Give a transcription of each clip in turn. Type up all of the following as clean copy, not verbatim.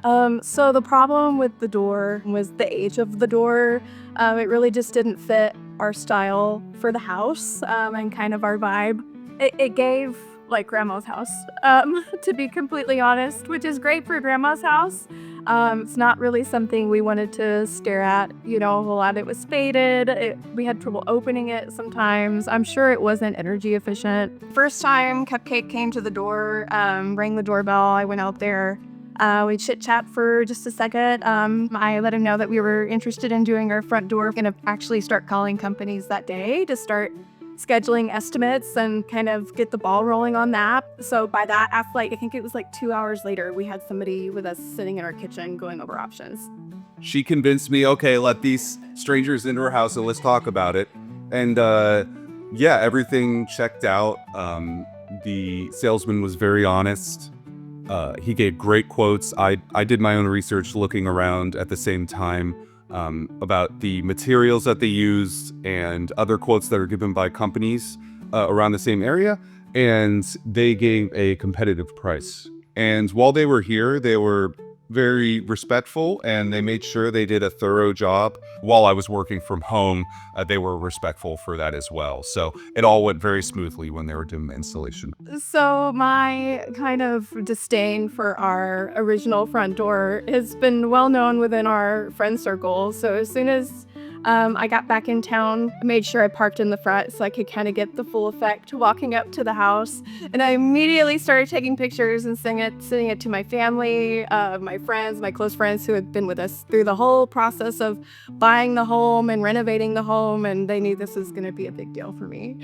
So the problem with the door was the age of the door. It really just didn't fit our style for the house, and kind of our vibe. It gave like grandma's house, to be completely honest, which is great for grandma's house. It's not really something we wanted to stare at, a whole lot. It was faded. We had trouble opening it sometimes. I'm sure it wasn't energy efficient. First time Cupcake came to the door, rang the doorbell. I went out there. We chit chat for just a second. I let him know that we were interested in doing our front door. We're gonna actually start calling companies that day to start scheduling estimates and kind of get the ball rolling on that. So by that, after I think it was like 2 hours later, we had somebody with us sitting in our kitchen going over options. She convinced me, okay, let these strangers into her house and let's talk about it. And yeah, everything checked out. The salesman was very honest. He gave great quotes. I did my own research looking around at the same time about the materials that they used and other quotes that are given by companies around the same area. And they gave a competitive price. And while they were here, they were very respectful and they made sure they did a thorough job. While I was working from home, they were respectful for that as well. So it all went very smoothly when they were doing the installation. So my kind of disdain for our original front door has been well known within our friend circle. So as soon as I got back in town, I made sure I parked in the front so I could kind of get the full effect walking up to the house. And I immediately started taking pictures and sending it to my family, my friends, my close friends who had been with us through the whole process of buying the home and renovating the home. And they knew this was going to be a big deal for me.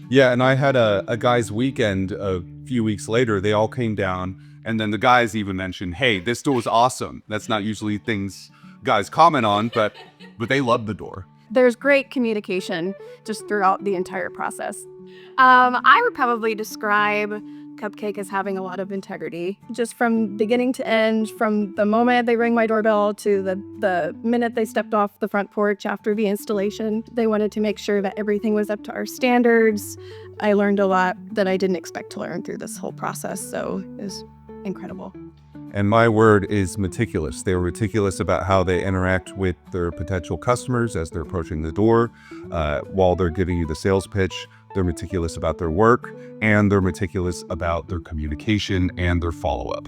Yeah, and I had a guys' weekend a few weeks later. They all came down, and then the guys even mentioned, "Hey, this door is awesome." That's not usually things guys comment on, but they loved the door. There's great communication just throughout the entire process. I would probably describe Cupcake as having a lot of integrity, just from beginning to end, from the moment they rang my doorbell to the minute they stepped off the front porch after the installation. They wanted to make sure that everything was up to our standards. I learned a lot that I didn't expect to learn through this whole process, so it was incredible. And my word is meticulous. They were meticulous about how they interact with their potential customers as they're approaching the door. While they're giving you the sales pitch, they're meticulous about their work, and they're meticulous about their communication and their follow-up.